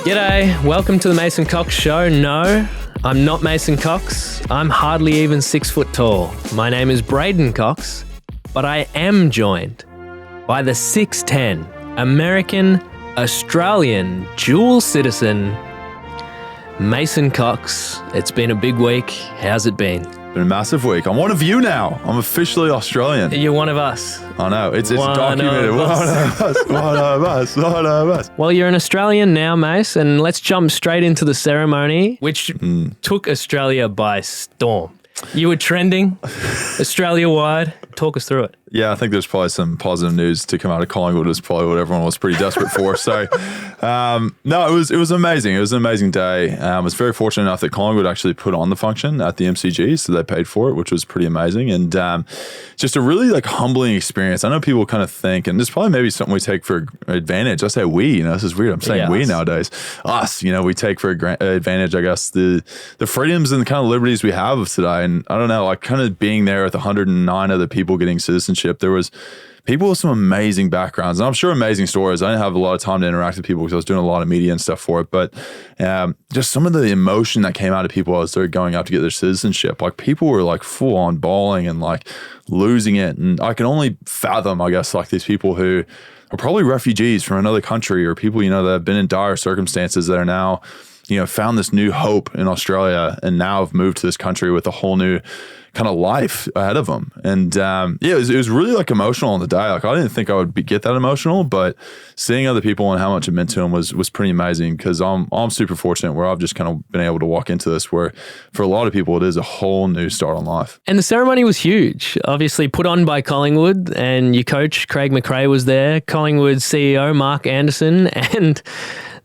G'day, welcome to the Mason Cox Show. No, I'm not Mason Cox. I'm hardly even 6 foot tall. My name is Brayden Cocks, but I am joined by the 6'10", American, Australian, dual citizen, Mason Cox. It's been a big week. How's it been? Been a massive week. I'm one of you now. I'm officially Australian. You're one of us. I know. It's documented. One of us. Well, you're an Australian now, Mace, and let's jump straight into the ceremony, which took Australia by storm. You were trending Australia-wide. Talk us through it. Yeah, I think there's probably some positive news to come out of Collingwood. Is probably what everyone was pretty desperate for. So, no, it was amazing. It was an amazing day. I was very fortunate enough that Collingwood actually put on the function at the MCG, so they paid for it, which was pretty amazing. And just a really humbling experience. I know people kind of think, and this is probably maybe something we take for advantage. I say we, this is weird. I'm saying we nowadays. Us, we take for advantage, I guess, the freedoms and the kind of liberties we have today. And I don't know, kind of being there with 109 other people getting citizenship. There was people with some amazing backgrounds, and I'm sure amazing stories. I didn't have a lot of time to interact with people because I was doing a lot of media and stuff for it, but just some of the emotion that came out of people as they're going up to get their citizenship. People were full on bawling and losing it. And I can only fathom, I guess, these people who are probably refugees from another country, or people, that have been in dire circumstances that are now, found this new hope in Australia and now have moved to this country with a whole new kind of life ahead of them. And it was really emotional on the day. I didn't think I would get that emotional, but seeing other people and how much it meant to them was pretty amazing, because I'm super fortunate where I've just kind of been able to walk into this, where for a lot of people it is a whole new start on life. And the ceremony was huge, obviously put on by Collingwood, and your coach Craig McRae was there, Collingwood CEO Mark Anderson, and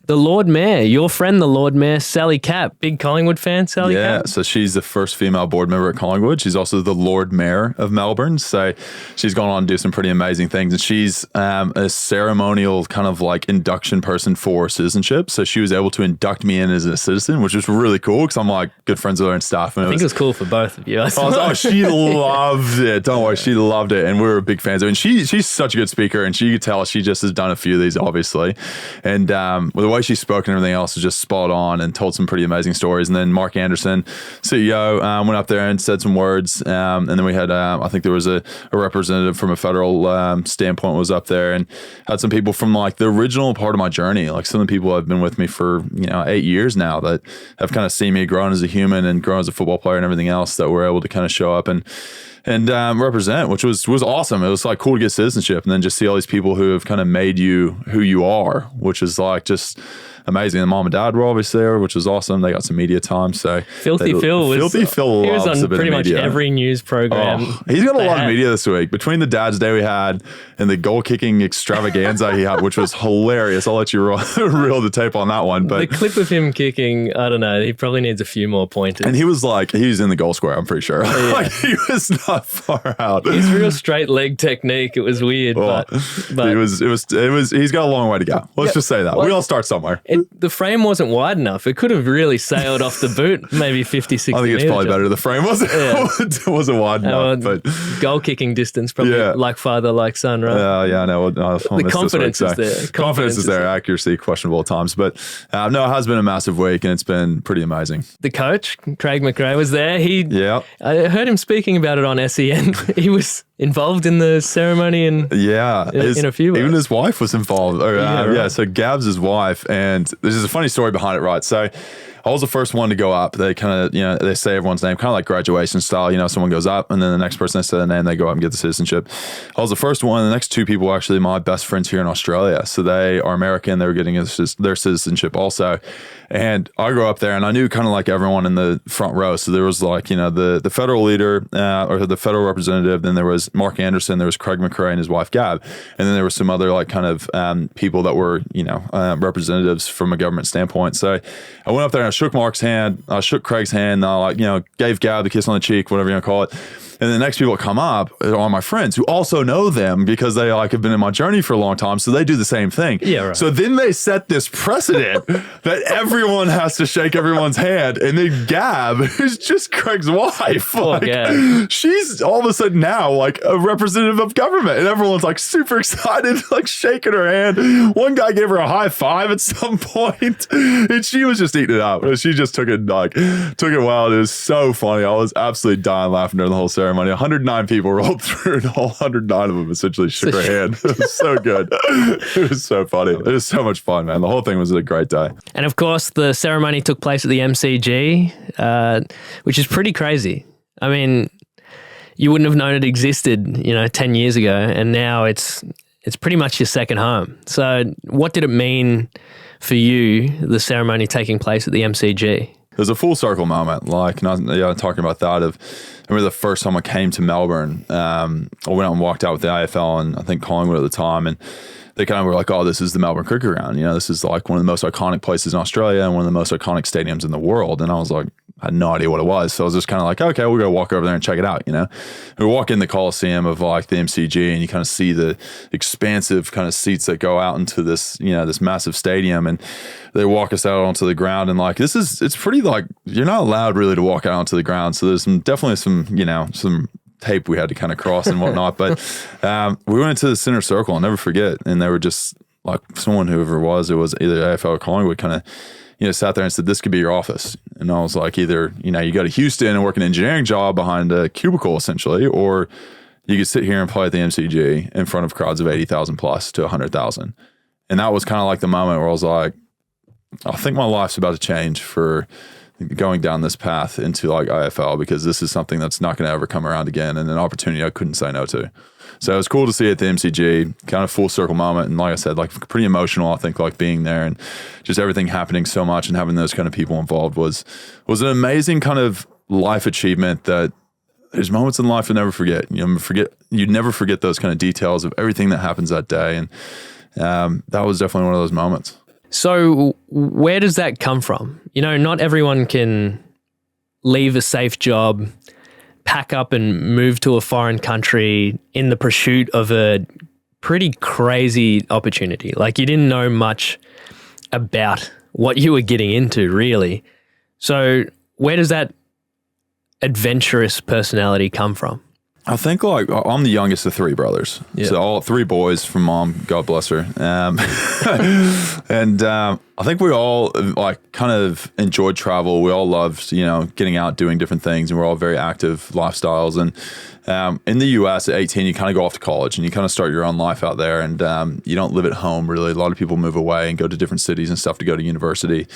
the Lord Mayor, your friend, the Lord Mayor, Sally Capp. Big Collingwood fan, Sally Capp? Yeah, so she's the first female board member at Collingwood. She's also the Lord Mayor of Melbourne. So she's gone on to do some pretty amazing things. And she's a ceremonial kind of induction person for citizenship. So she was able to induct me in as a citizen, which was really cool because I'm good friends with her and stuff. And I think it was cool for both of you. She loved it. Don't worry, she loved it. And we were big fans of it. And she's such a good speaker. And she could tell she just has done a few of these, obviously. And with the way she spoke and everything else was just spot on, and told some pretty amazing stories. And then Mark Anderson, CEO, went up there and said some words. And then we had, I think there was a representative from a federal standpoint was up there, and had some people from the original part of my journey. Some of the people have been with me for 8 years now that have kind of seen me growing as a human and growing as a football player and everything else, that were able to kind of show up and represent, which was awesome. It was cool to get citizenship, and then just see all these people who have kind of made you who you are, which is just amazing. And mom and dad were obviously there, which was awesome. They got some media time. So Filthy Phil was on pretty much every news program. He's got a lot of media this week, between the Dad's Day we had and the goal kicking extravaganza he had, which was hilarious. I'll let you reel the tape on that one. But the clip of him kicking, I don't know, he probably needs a few more pointers. And he was he was in the goal square, I'm pretty sure. Yeah. He was not far out. His real straight leg technique, it was weird, but he's got a long way to go. Let's just say that. We all start somewhere. The frame wasn't wide enough. It could have really sailed off the boot, maybe 50, 60 I think it's probably better. The frame wasn't wide enough. But goal kicking distance, probably like father, like son, right? Yeah, no. The confidence is there. Confidence is there. Accuracy, questionable at times. But no, it has been a massive week, and it's been pretty amazing. The coach, Craig McRae, was there. I heard him speaking about it on SEN. He was involved in the ceremony, and in a few ways. Even his wife was involved. So Gab's his wife, and this is a funny story behind it, right? So I was the first one to go up. They kind of, they say everyone's name, kind of like graduation style. Someone goes up, and then the next person they say their name, they go up and get the citizenship. I was the first one. The next two people were actually my best friends here in Australia. So they are American. They were getting their citizenship also. And I grew up there, and I knew kind of everyone in the front row. So there was the federal leader or the federal representative. Then there was Mark Anderson. There was Craig McRae and his wife Gab. And then there were some other people that were representatives from a government standpoint. So I went up there and I shook Mark's hand. I shook Craig's hand. And I gave Gab the kiss on the cheek, whatever you want to call it. And the next people that come up are my friends who also know them because they like have been in my journey for a long time. So they do the same thing. Yeah, right. So then they set this precedent that everyone has to shake everyone's hand. And then Gab, who's just Craig's wife, she's all of a sudden now like a representative of government. And everyone's like super excited, like shaking her hand. One guy gave her a high five at some point, and she was just eating it up. She just took it wild. It was so funny. I was absolutely dying laughing during the whole ceremony. 109 people rolled through, and all 109 of them essentially shook her hand. It was so good. It was so funny. It was so much fun, man. The whole thing was a great day. And of course, the ceremony took place at the MCG, which is pretty crazy. I mean, you wouldn't have known it existed, 10 years ago, and now it's pretty much your second home. So what did it mean for you, the ceremony taking place at the MCG? It was a full circle moment, talking about that. I remember the first time I came to Melbourne, I went out and walked out with the AFL and I think Collingwood at the time, and they kind of were like, oh, this is the Melbourne Cricket Ground. This is like one of the most iconic places in Australia and one of the most iconic stadiums in the world. And I was like, I had no idea what it was. So I was just kind of like, okay, we're going to walk over there and check it out, We walk in the Coliseum of like the MCG and you kind of see the expansive kind of seats that go out into this, this massive stadium. And they walk us out onto the ground and like, it's pretty like, you're not allowed really to walk out onto the ground. So there's definitely some tape we had to kind of cross and whatnot. But we went into the center circle, I'll never forget. And they were just like whoever it was either AFL or Collingwood kind of, sat there and said, this could be your office. And I was like, either, you go to Houston and work an engineering job behind a cubicle essentially, or you could sit here and play at the MCG in front of crowds of 80,000 plus to 100,000. And that was kind of like the moment where I was like, I think my life's about to change for going down this path into like IFL, because this is something that's not going to ever come around again, and an opportunity I couldn't say no to. So it was cool to see at the MCG, kind of full circle moment. And like I said, like pretty emotional, I think, like being there and just everything happening so much and having those kind of people involved was an amazing kind of life achievement that there's moments in life you'll never forget. You never forget those kind of details of everything that happens that day. And that was definitely one of those moments. So where does that come from? Not everyone can leave a safe job, pack up and move to a foreign country in the pursuit of a pretty crazy opportunity. Like, you didn't know much about what you were getting into, really. So where does that adventurous personality come from? I think like I'm the youngest of three brothers. Yeah. So all three boys from mom, God bless her. And I think we all like kind of enjoyed travel. We all loved, getting out, doing different things, and we're all very active lifestyles. And in the US at 18, you kind of go off to college and you kind of start your own life out there, and you don't live at home really. A lot of people move away and go to different cities and stuff to go to university.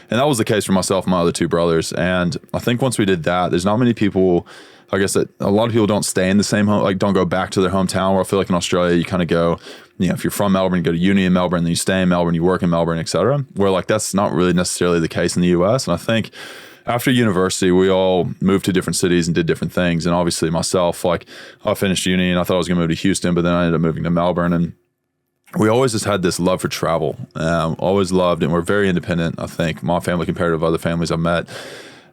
And that was the case for myself and my other two brothers. And I think once we did that, there's not many people, I guess, that a lot of people don't stay in the same home, like don't go back to their hometown, where I feel like in Australia, you kind of go, if you're from Melbourne, you go to uni in Melbourne, then you stay in Melbourne, you work in Melbourne, et cetera, where like that's not really necessarily the case in the US. And I think after university, we all moved to different cities and did different things. And obviously myself, like I finished uni and I thought I was gonna move to Houston, but then I ended up moving to Melbourne. And we always just had this love for travel, always loved, and we're very independent. I think my family compared to other families I've met.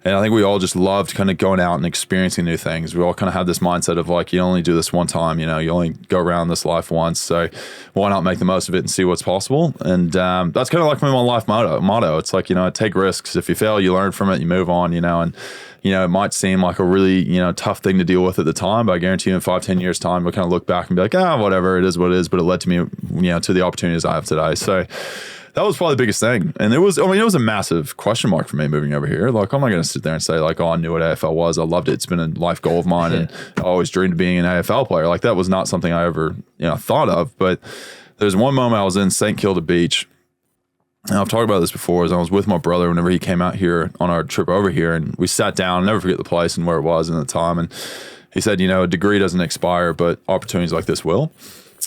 And I think we all just loved kind of going out and experiencing new things. We all kind of have this mindset of like, you only do this one time, you only go around this life once. So why not make the most of it and see what's possible? And that's kind of like my life motto. It's like, take risks. If you fail, you learn from it, you move on, and it might seem like a really, tough thing to deal with at the time, but I guarantee you in 5-10 years time, we'll kind of look back and be like, whatever, it is what it is. But it led to me, to the opportunities I have today. So that was probably the biggest thing. And it was a massive question mark for me moving over here. Like, I'm not going to sit there and say like, I knew what AFL was. I loved it. It's been a life goal of mine. And I always dreamed of being an AFL player. Like, that was not something I ever, thought of. But there's one moment I was in St. Kilda Beach. And I've talked about this before, as I was with my brother whenever he came out here on our trip over here, and we sat down. I'll never forget the place and where it was in the time. And he said, a degree doesn't expire, but opportunities like this will.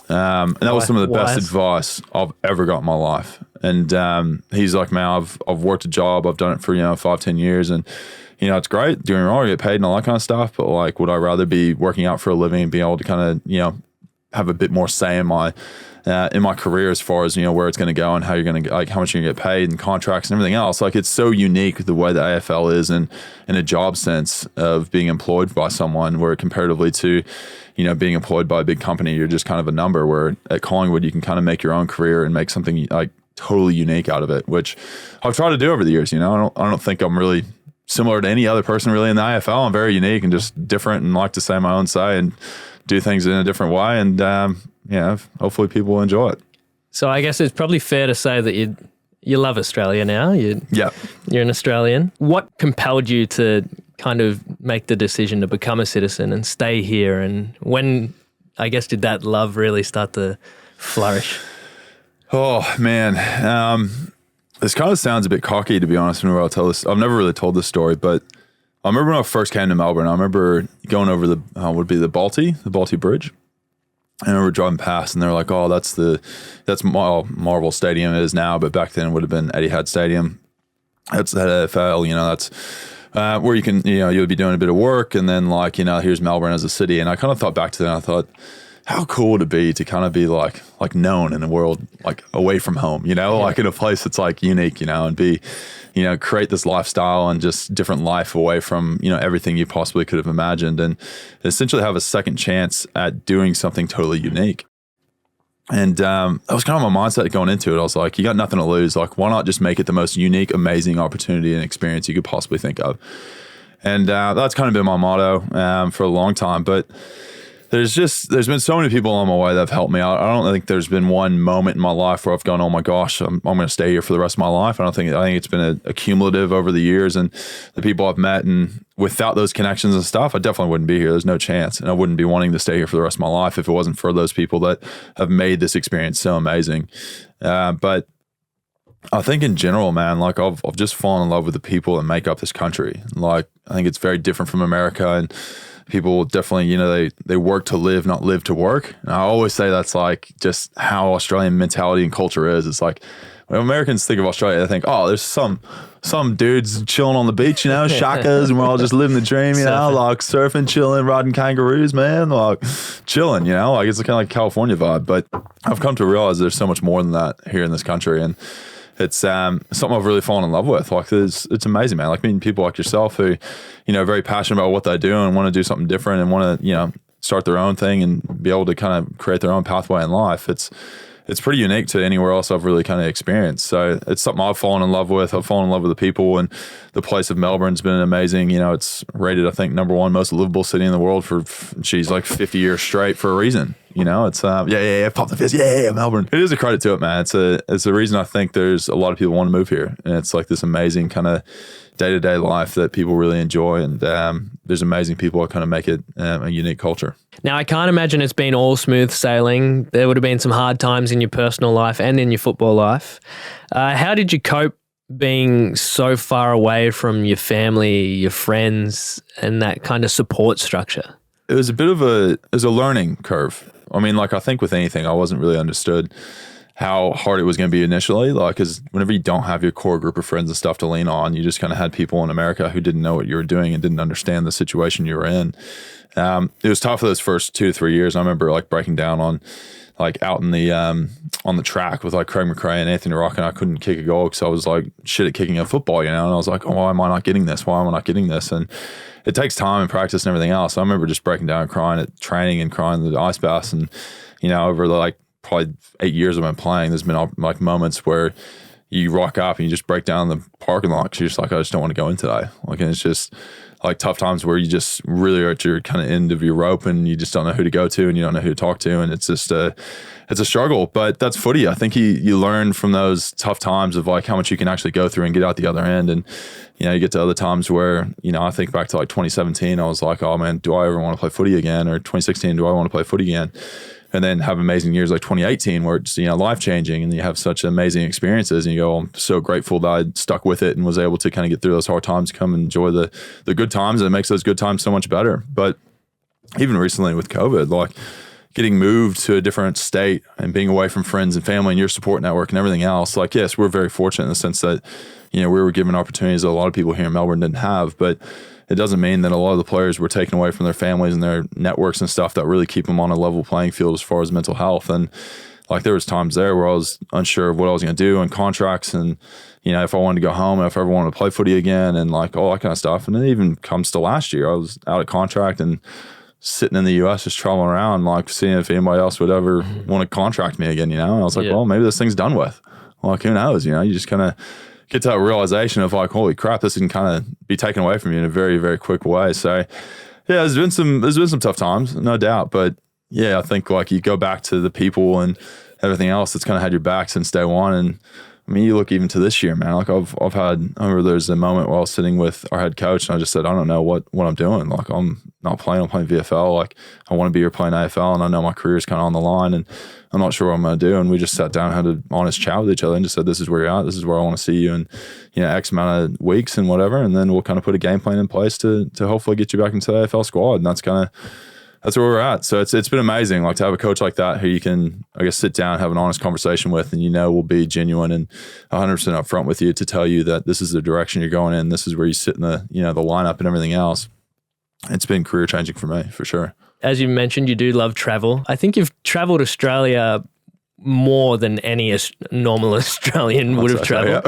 And that was some of the best advice I've ever got in my life. And he's like, man, I've worked a job. I've done it for, 5-10 years. And, it's great doing it wrong, I get paid and all that kind of stuff. But like, would I rather be working out for a living and being able to kind of, have a bit more say in my career as far as, where it's going to go and how you're going to, like, how much you're going to get paid and contracts and everything else. Like, it's so unique the way the AFL is in a job sense of being employed by someone, where comparatively to, being employed by a big company, you're just kind of a number, where at Collingwood, you can kind of make your own career and make something like totally unique out of it, which I've tried to do over the years. I don't think I'm really similar to any other person really in the AFL. I'm very unique and just different, and like to say my own say and do things in a different way. And, hopefully people will enjoy it. So I guess it's probably fair to say that you love Australia now. You're an Australian. What compelled you to kind of make the decision to become a citizen and stay here? And when, I guess, did that love really start to flourish? Oh, man. This kind of sounds a bit cocky, to be honest, whenever I'll tell this. I've never really told this story, but I remember when I first came to Melbourne, I remember going over the Balti Bridge. And I remember driving past, and they were like, "Oh, that's Marvel Stadium is now, but back then it would have been Etihad Stadium. That's the AFL, that's where you can, you'll be doing a bit of work, and then here's Melbourne as a city." And I kind of thought back to that, and I thought, how cool would it be to kind of be like known in a world like away from home, like in a place that's like unique, and be, create this lifestyle and just different life away from, everything you possibly could have imagined, and essentially have a second chance at doing something totally unique. And that was kind of my mindset going into it. I was like, you got nothing to lose. Like, why not just make it the most unique, amazing opportunity and experience you could possibly think of? And that's kind of been my motto for a long time. But there's been so many people along my way that have helped me out. I don't think there's been one moment in my life where I've gone, oh my gosh, I'm going to stay here for the rest of my life. I think it's been a cumulative over the years, and the people I've met, and without those connections and stuff, I definitely wouldn't be here. There's no chance. And I wouldn't be wanting to stay here for the rest of my life if it wasn't for those people that have made this experience so amazing. But I think in general, man, like I've just fallen in love with the people that make up this country. Like, I think it's very different from America, and people definitely, they work to live, not live to work. And I always say that's like just how Australian mentality and culture is. It's like when Americans think of Australia, they think, oh, there's some dudes chilling on the beach, shakas, and we're all just living the dream, like surfing, chilling, riding kangaroos, man, like chilling, like it's kind of like California vibe. But I've come to realize there's so much more than that here in this country, and it's something I've really fallen in love with. Like, it's amazing, man. Like, meeting people like yourself who, are very passionate about what they do and want to do something different and want to, start their own thing and be able to kind of create their own pathway in life. It's pretty unique to anywhere else I've really kind of experienced. So it's something I've fallen in love with. I've fallen in love with the people, and the place of Melbourne's been amazing. It's rated, I think, #1 most livable city in the world for, like 50 years straight for a reason. It's pop the fist, Melbourne. It is a credit to it, man. It's a reason I think there's a lot of people want to move here, and it's like this amazing kind of day-to-day life that people really enjoy, and there's amazing people that kind of make it a unique culture. Now, I can't imagine it's been all smooth sailing. There would have been some hard times in your personal life and in your football life. How did you cope being so far away from your family, your friends, and that kind of support structure? It was a learning curve. I mean, like, I think with anything, I wasn't really understood how hard it was going to be initially. Like, because whenever you don't have your core group of friends and stuff to lean on, you just kind of had people in America who didn't know what you were doing and didn't understand the situation you were in. It was tough for those first 2 to 3 years. I remember like breaking down on like out in the on the track with like Craig McRae and Anthony Rock, and I couldn't kick a goal because I was like shit at kicking a football, and I was like, oh, why am I not getting this? Why am I not getting this? And it takes time and practice and everything else. So I remember just breaking down and crying at training and crying at the ice baths, and over the like probably 8 years I've been playing, there's been like moments where you rock up and you just break down the parking lot because you're just like, I just don't want to go in today. Like, and it's just like tough times where you just really are at your kind of end of your rope, and you just don't know who to go to and you don't know who to talk to, and it's just it's a struggle. But that's footy. I think you learn from those tough times of like how much you can actually go through and get out the other end. And you get to other times where I think back to like 2017, I was like, oh man, do I ever want to play footy again? Or 2016, do I want to play footy again? And then have amazing years like 2018 where it's life changing, and you have such amazing experiences, and you go, I'm so grateful that I stuck with it and was able to kind of get through those hard times, come and enjoy the good times, and it makes those good times so much better. But even recently with COVID, like getting moved to a different state and being away from friends and family and your support network and everything else, like, yes, we're very fortunate in the sense that we were given opportunities that a lot of people here in Melbourne didn't have, but it doesn't mean that a lot of the players were taken away from their families and their networks and stuff that really keep them on a level playing field as far as mental health. And like there was times there where I was unsure of what I was going to do and contracts and, you know, if I wanted to go home and if I ever wanted to play footy again and like all that kind of stuff. And it even comes to last year, I was out of contract and sitting in the US just traveling around, like seeing if anybody else would ever want to contract me again, you know? And I was like, well, maybe this thing's done with. Like, who knows? You know, you just kind of get to that realization of like, holy crap, this can kind of be taken away from you in a very, very quick way. So yeah, there's been some tough times, no doubt. But yeah, I think like you go back to the people and everything else that's kind of had your back since day one. And I mean, you look even to this year, man, like I remember there's a moment where I was sitting with our head coach and I just said, I don't know what I'm doing. Like I'm not playing, I'm playing VFL. Like I want to be here playing AFL and I know my career is kind of on the line and I'm not sure what I'm going to do. And we just sat down and had an honest chat with each other and just said, this is where you're at. This is where I want to see you in, you know, X amount of weeks and whatever. And then we'll kind of put a game plan in place to hopefully get you back into the AFL squad. And that's where we're at. So it's been amazing, like to have a coach like that who you can, I guess, sit down, have an honest conversation with, and you know will be genuine and 100% upfront with you to tell you that this is the direction you're going in. This is where you sit in the, you know, the lineup and everything else. It's been career changing for me, for sure. As you mentioned, you do love travel. I think you've traveled Australia more than any normal Australian would have traveled.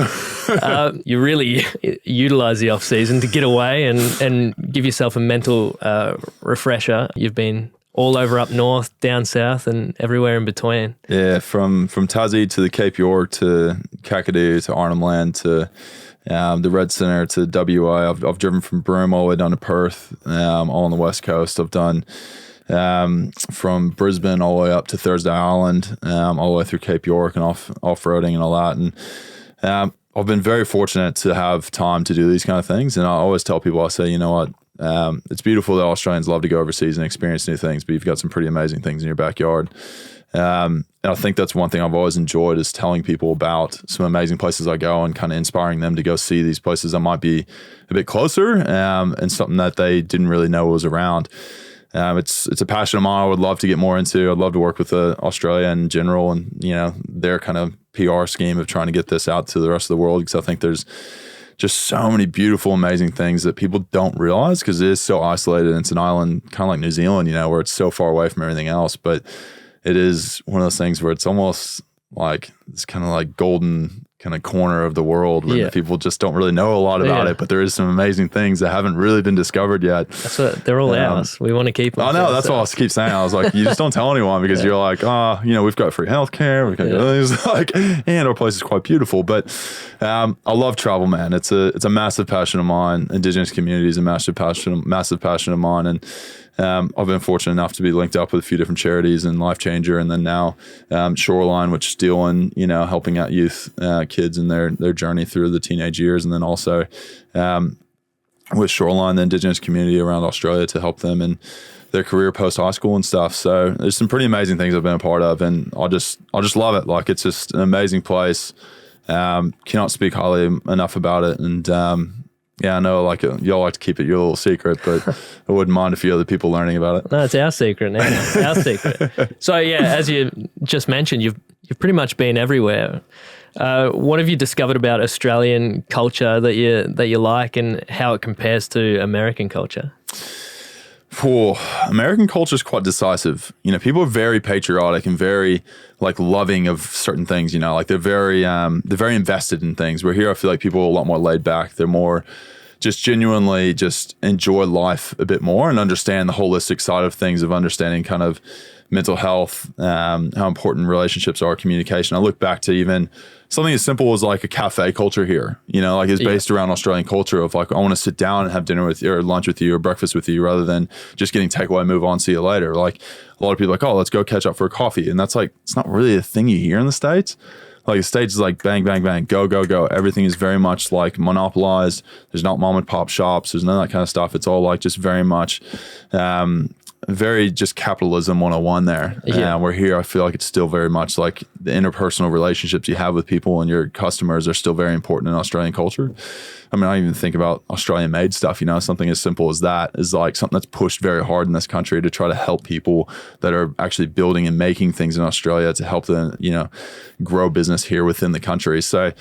Yeah. You really utilize the off season to get away and give yourself a mental refresher. You've been all over up north, down south, and everywhere in between. Yeah, from Tassie to the Cape York to Kakadu to Arnhem Land to the Red Centre to WA. I've driven from Broome all the way down to Perth, all on the west coast. I've done from Brisbane all the way up to Thursday Island, all the way through Cape York and off-roading and all that. And I've been very fortunate to have time to do these kind of things. And I always tell people, I say, you know what, it's beautiful that Australians love to go overseas and experience new things, but you've got some pretty amazing things in your backyard. And I think that's one thing I've always enjoyed is telling people about some amazing places I go and kind of inspiring them to go see these places that might be a bit closer and something that they didn't really know was around. It's a passion of mine I would love to get more into. I'd love to work with Australia in general and, you know, their kind of PR scheme of trying to get this out to the rest of the world, because I think there's just so many beautiful, amazing things that people don't realize because it is so isolated. And it's an island kind of like New Zealand, you know, where it's so far away from everything else. But it is one of those things where it's almost like it's kind of like golden kind of corner of the world where people just don't really know a lot about it, but there is some amazing things that haven't really been discovered yet. That's what they're all ours. We want to keep them. I know, that's what I keep saying. I was like, you just don't tell anyone because you're like, oh, you know, we've got free healthcare, we've got things like, and our place is quite beautiful. But I love travel, man. It's a massive passion of mine. Indigenous community is a massive passion of mine. And I've been fortunate enough to be linked up with a few different charities and Life Changer, and then now Shoreline, which is dealing, you know, helping out youth kids in their journey through the teenage years, and then also with Shoreline, the Indigenous community around Australia, to help them in their career post high school and stuff. So there's some pretty amazing things I've been a part of, and I just love it. Like it's just an amazing place. Cannot speak highly enough about it, and yeah, I know like y'all like to keep it your little secret, but I wouldn't mind a few other people learning about it. No, it's our secret now. Our secret. So yeah, as you just mentioned, you've pretty much been everywhere. What have you discovered about Australian culture that you like, and how it compares to American culture? American culture is quite decisive. You know, people are very patriotic and very like loving of certain things. You know, like they're very invested in things. Where here, I feel like people are a lot more laid back. They're more just genuinely just enjoy life a bit more and understand the holistic side of things, of understanding kind of mental health, how important relationships are, communication. I look back to even something as simple as like a cafe culture here, you know, like it's based around Australian culture of like, I want to sit down and have dinner with you or lunch with you or breakfast with you rather than just getting takeaway, move on, see you later. Like a lot of people are like, oh, let's go catch up for a coffee. And that's like, it's not really a thing you hear in the States. Like the States is like bang, bang, bang, go, go, go. Everything is very much like monopolized. There's not mom and pop shops. There's none of that kind of stuff. It's all like just very much, very just capitalism 101 there. Where here, I feel like it's still very much like the interpersonal relationships you have with people and your customers are still very important in Australian culture. I mean, I even think about Australian made stuff, you know, something as simple as that is like something that's pushed very hard in this country to try to help people that are actually building and making things in Australia to help them, you know, grow business here within the country. So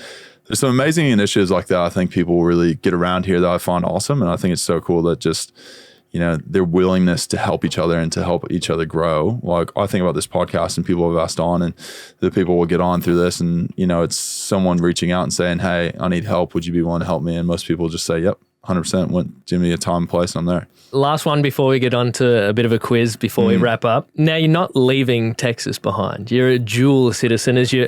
there's some amazing initiatives like that. I think people really get around here that I find awesome. And I think it's so cool that just, their willingness to help each other and to help each other grow. Like I think about this podcast and people have asked on and the people will get on through this and, it's someone reaching out and saying, hey, I need help. Would you be willing to help me? And most people just say, yep, 100%. Give me a time and place and I'm there. Last one before we get on to a bit of a quiz before we wrap up. Now, you're not leaving Texas behind. You're a dual citizen as your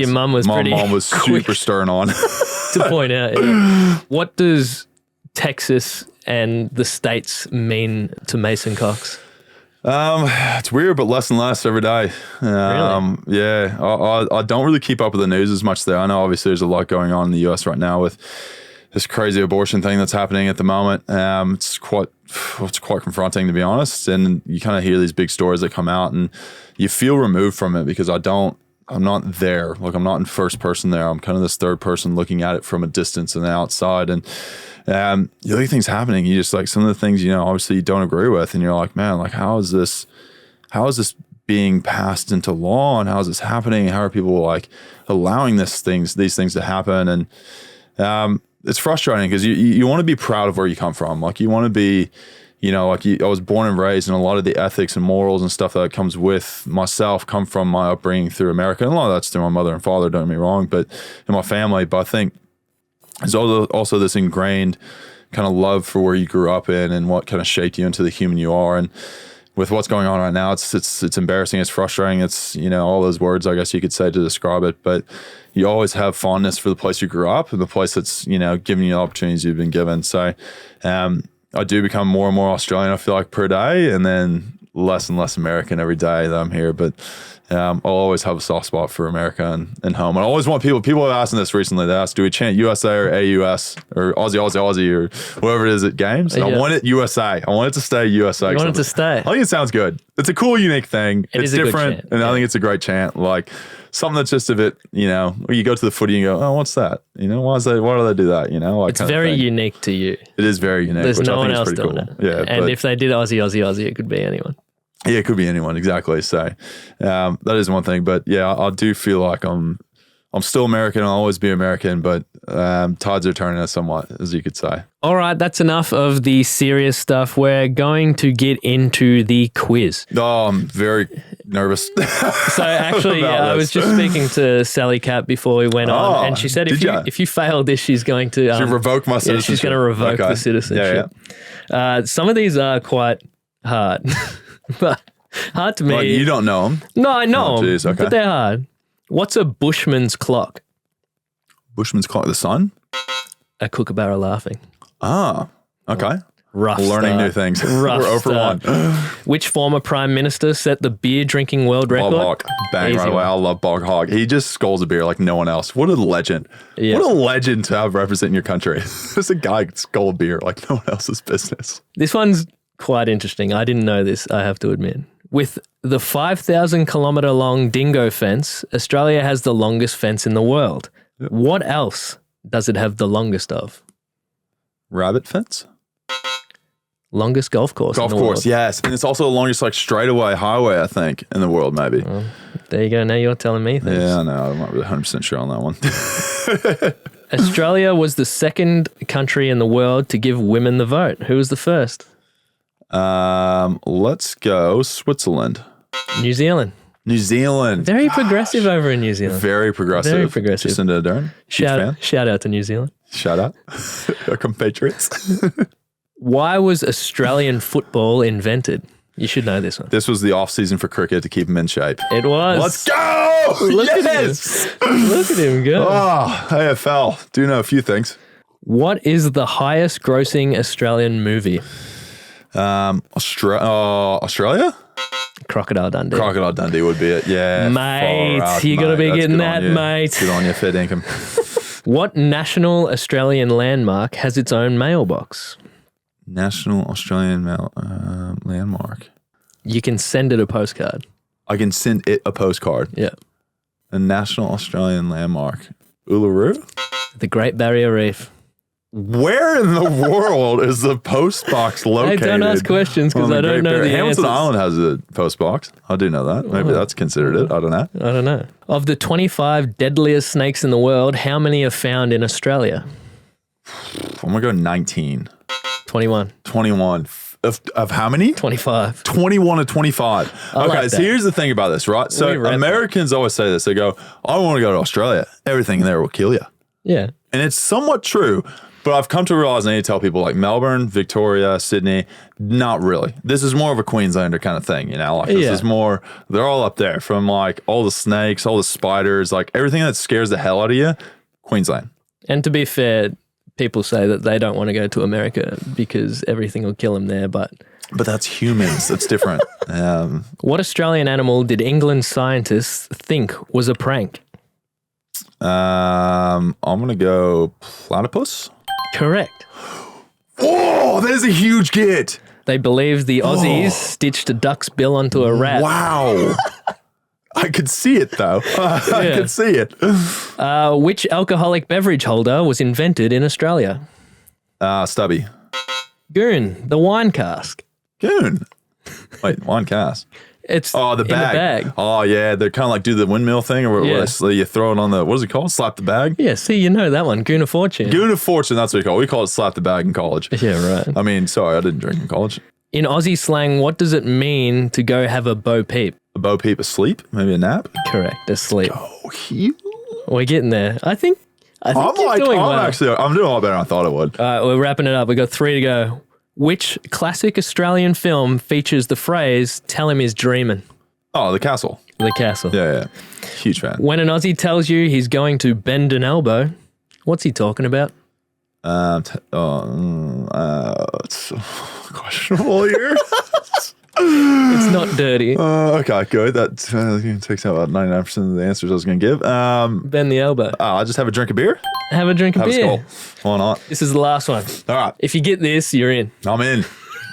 mum was My mom was super stern on. to point out. Yeah. What does Texas and the States mean to Mason Cox? It's weird, but less and less every day. Really? Yeah. I don't really keep up with the news as much there. I know obviously there's a lot going on in the US right now with this crazy abortion thing that's happening at the moment. It's quite confronting, to be honest. And you kind of hear these big stories that come out and you feel removed from it because I'm not there. Like I'm not in first person there. I'm kind of this third person looking at it from a distance and the outside. And you look at things happening. You just like some of the things, obviously you don't agree with. And you're like, man, like how is this being passed into law and how is this happening? How are people like allowing these things to happen? And it's frustrating because you want to be proud of where you come from. Like you want to be, I was born and raised and a lot of the ethics and morals and stuff that comes with myself come from my upbringing through America. And a lot of that's through my mother and father, don't get me wrong, but in my family. But I think there's also this ingrained kind of love for where you grew up in and what kind of shaped you into the human you are. And with what's going on right now, it's embarrassing. It's frustrating. It's, all those words, I guess you could say to describe it, but you always have fondness for the place you grew up and the place that's, giving you the opportunities you've been given. So, I do become more and more Australian, I feel like, per day, and then less and less American every day that I'm here. But I'll always have a soft spot for America and home. And I always want people have asked me this recently. They asked, do we chant USA or AUS or Aussie, Aussie, Aussie or whatever it is at games? And I want it USA. I want it to stay USA. You want it to stay? I think it sounds good. It's a cool, unique thing. It's different. And I think it's a great chant. Like something that's just a bit, where you go to the footy and go, oh, what's that? Why do they do that? Like it's very unique to you. It is very unique. There's which no I think one else is pretty doing cool. it. Yeah, and if they did Aussie, Aussie, Aussie, it could be anyone. Yeah, it could be anyone, exactly. So that is one thing. But yeah, I do feel like I'm still American. I'll always be American, but tides are turning us somewhat, as you could say. All right, that's enough of the serious stuff. We're going to get into the quiz. Oh, I'm very nervous. So actually, I was just speaking to Sally Cap before we went on, and she said if you fail this, she's going to revoke my citizenship. She's going to revoke the citizenship. Yeah. Some of these are quite hard, but hard to me. Like you don't know them? No, I know them, geez, okay. but they're hard. What's a bushman's clock? Bushman's clock, the sun? A kookaburra laughing. Ah, okay. Rough Learning start. new things. Rough We're 0 for 1. Which former prime minister set the beer drinking world record? Bob Hawke. Bang, right away. I love Bob Hawke. He just skulls a beer like no one else. What a legend. Yeah. What a legend to have representing your country. There's a guy who skull a beer like no one else's business. This one's quite interesting. I didn't know this, I have to admit. With the 5,000 kilometre long dingo fence, Australia has the longest fence in the world. Yep. What else does it have the longest of? Rabbit fence? Longest golf course in the world. Yes. And it's also the longest straightaway highway, I think, in the world, maybe. Well, there you go. Now you're telling me things. Yeah, I know. I'm not really 100% sure on that one. Australia was the second country in the world to give women the vote. Who was the first? Let's go Switzerland. New Zealand. New Zealand. Very progressive over in New Zealand. Very progressive. Very progressive. Jacinda Ardern. Shout out to New Zealand. Shout out. Our compatriots. Why was Australian football invented? You should know this one. This was the off-season for cricket to keep him in shape. It was. Let's go! Look at him. Look at him go. Oh, AFL. Do know a few things. What is the highest grossing Australian movie? Australia? Crocodile Dundee. Crocodile Dundee would be it, yeah. Mate, you got to be getting that, mate. Good on you, fair dinkum. What national Australian landmark has its own mailbox? National Australian landmark. You can send it a postcard. I can send it a postcard? Yeah. A national Australian landmark. Uluru? The Great Barrier Reef. Where in the world is the post box Hey, located? don't ask questions because on the I don't Great know Barrier? the Hamilton answers. Island has a post box. I do know that. Maybe that's considered it. I don't know. I don't know. Of the 25 deadliest snakes in the world, how many are found in Australia? I'm going to go 19. 21. 21. Of how many? 25. 21 to 25. I Okay, like so that. here's the thing about this, right? So We read that. Americans always say this. They go, I want to go to Australia. Everything there will kill you. Yeah. And it's somewhat true, but I've come to realize I need to tell people like Melbourne, Victoria, Sydney, not really. This is more of a Queenslander kind of thing, you know? Like this is more, they're all up there from like all the snakes, all the spiders, like everything that scares the hell out of you, Queensland. And to be fair, people say that they don't want to go to America because everything will kill them there, but that's humans. That's different. what Australian animal did England scientists think was a prank? I'm going to go platypus. Correct. Oh, that is a huge get. They believed the Aussies stitched a duck's bill onto a rat. Wow. I could see it though. I could see it. Which alcoholic beverage holder was invented in Australia? Stubby. Goon, the wine cask. Goon. Wait, wine cast. It's Oh, the in bag. Oh, yeah. They're kind of like do the windmill thing or Yeah. you throw it on the, what is it called? Slap the bag? Yeah, see, you know that one. Goon of Fortune. Goon of Fortune, that's what we call it. We call it slap the bag in college. Yeah, right. I mean, sorry, I didn't drink in college. In Aussie slang, what does it mean to go have a bo peep? A bo peep asleep? Maybe a nap? Correct, asleep. Oh, you. We're getting there. I think I'm you're like, doing I'm well. actually, I'm doing a lot better than I thought I would. All right, we're wrapping it up. We've got 3 to go. Which classic Australian film features the phrase, tell him he's dreaming? Oh, the castle. The Castle. Yeah. Huge fan. When an Aussie tells you he's going to bend an elbow, what's he talking about? It's questionable here. It's not dirty. Okay, good. That takes out about 99% of the answers I was going to give. Bend the elbow. I'll just have a drink of beer. Have a drink of Have a beer. skull. Why not? This is the last one. All right. If you get this, you're in. I'm in.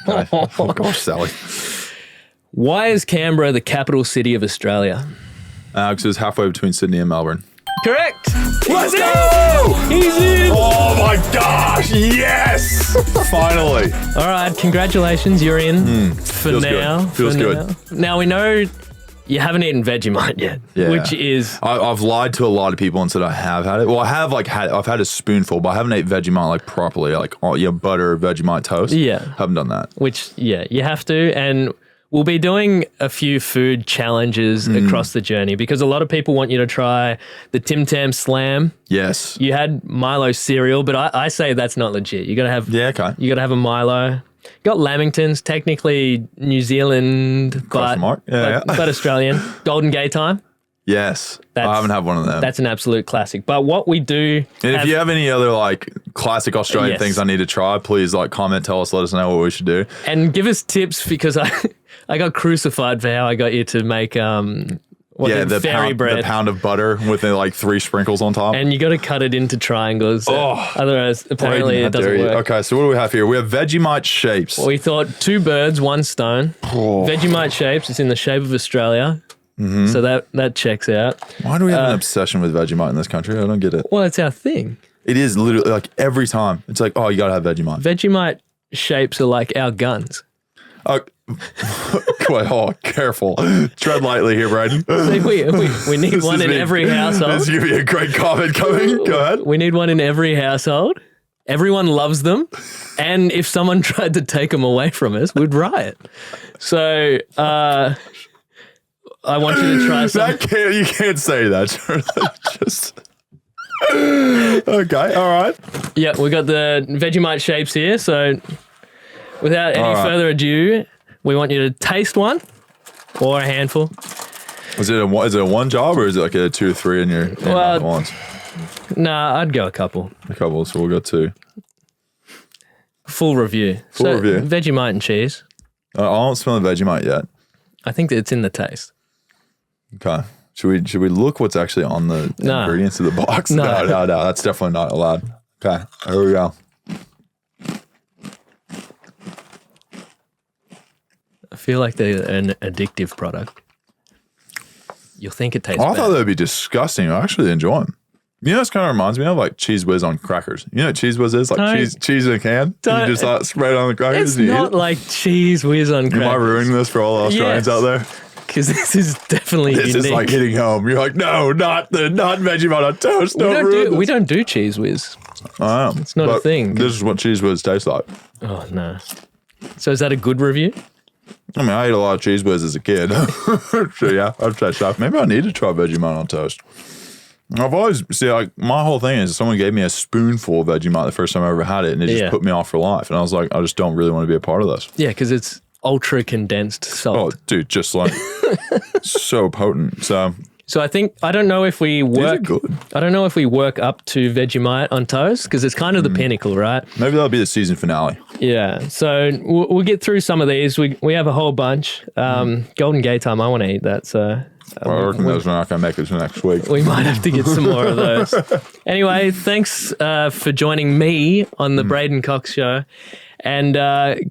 Okay. Oh, gosh, Sally. Why is Canberra the capital city of Australia? Because it's halfway between Sydney and Melbourne. Correct. Let's He's go! in. He's in. Oh, my gosh. Yes. Finally. All right, congratulations. You're in for feels good. now. Feels for good. Now we know you haven't eaten Vegemite yet, Yeah. which is I've lied to a lot of people and said I have had it. Well, I have I've had a spoonful, but I haven't ate Vegemite like properly, like butter Vegemite toast. Yeah. Haven't done that. you have to. And we'll be doing a few food challenges across the journey because a lot of people want you to try the Tim Tam Slam. Yes. You had Milo cereal, but I say that's not legit. You gotta have Okay. you gotta have a Milo. Got Lamingtons, technically New Zealand, Question mark. Yeah. but Australian. Golden Gay Time. Yes. I haven't had one of them. That's an absolute classic. But what we do, And if you have any other like classic Australian Yes. things I need to try, please like comment, tell us, let us know what we should do. and give us tips because I got crucified for how I got you to make The fairy bread. the pound of butter with like 3 sprinkles on top. And you got to cut it into triangles. Otherwise, apparently Brayden, how it doesn't dare you. work. Okay, so what do we have here? We have Vegemite shapes. We thought 2 birds, 1 stone. Vegemite shapes. It's in the shape of Australia. So that checks out. Why do we have an obsession with Vegemite in this country? I don't get it. Well, it's our thing. It is literally like every time. It's like, oh, you gotta have Vegemite. Vegemite shapes are like our guns. Oh, careful. Tread lightly here, Brayden. See, we need one in every household. This is gonna be a great comment coming. Go ahead. We need one in every household. Everyone loves them. And if someone tried to take them away from us, we'd riot. So I want you to try some. You can't say that. Just okay. All right. Yeah, we got the Vegemite shapes here. So without any further ado, we want you to taste one or a handful. Is it a one job or is it like a 2 or 3 in your mouth at once? Nah, I'd go a couple. A couple, so we'll go 2. Full review. Full review. Vegemite and cheese. I don't smell the Vegemite yet. I think that it's in the taste. Okay. Should we look what's actually on the No. ingredients of the box? No. No. That's definitely not allowed. Okay. Here we go. I feel like they're an addictive product. You'll think it tastes I bad. thought that would be disgusting. I actually enjoy them. You know, this kind of reminds me of like Cheese Whiz on crackers. You know what Cheese Whiz is? Like cheese in a can. You just like spread it on the crackers. It's not like Cheese Whiz on crackers. Am I ruining this for all the Australians out there? Because this is definitely This unique. is like hitting home. You're like, no, not Vegemite on toast. We don't do Cheese Whiz. It's not a thing. This is what Cheese Whiz tastes like. Oh, no. So is that a good review? I mean, I ate a lot of Cheese Whiz as a kid. So yeah, I'd say so. Maybe I need to try Vegemite on toast. I've always, like, my whole thing is someone gave me a spoonful of Vegemite the first time I ever had it, and it just put me off for life. And I was like, I just don't really want to be a part of this. Yeah, because it's ultra condensed salt. Oh, dude, just like so potent. So I don't know if we work. I don't know if we work up to Vegemite on toast because it's kind of the pinnacle, right? Maybe that'll be the season finale. Yeah. So we'll get through some of these. We have a whole bunch. Golden Gay time. I want to eat that. So I reckon those are not going to make it to next week. We might have to get some more of those. Anyway, thanks for joining me on the Brayden Cocks show, and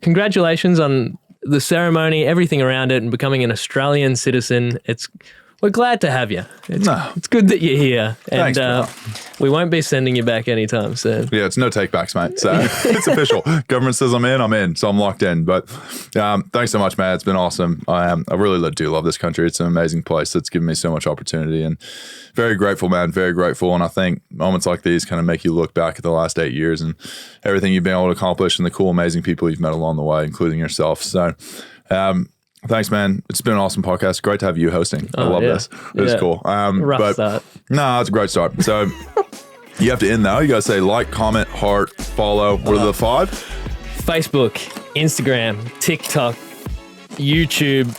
congratulations on the ceremony, everything around it, and becoming an Australian citizen. We're glad to have you. It's good that you're here. And Thanks, we won't be sending you back anytime soon. Yeah, it's no takebacks, mate. So it's official. Government says I'm in. So I'm locked in. But thanks so much, man. It's been awesome. I really do love this country. It's an amazing place. It's given me so much opportunity. And very grateful, man. Very grateful. And I think moments like these kind of make you look back at the last 8 years and everything you've been able to accomplish and the cool, amazing people you've met along the way, including yourself. So thanks, man. It's been an awesome podcast. Great to have you hosting. I love this. It's cool. Rough start. No, it's a great start. So you have to end now. You got to say like, comment, heart, follow. What are the 5? Facebook, Instagram, TikTok, YouTube,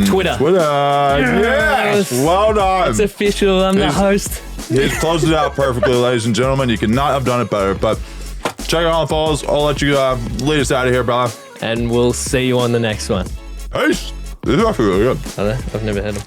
Twitter. Yes. Well done. It's official. I'm the host. He's closed it out perfectly, ladies and gentlemen. You could not have done it better. But check out all the follows. I'll let you lead us out of here, brother. And we'll see you on the next one. Peace. This is actually really good. I've never had them.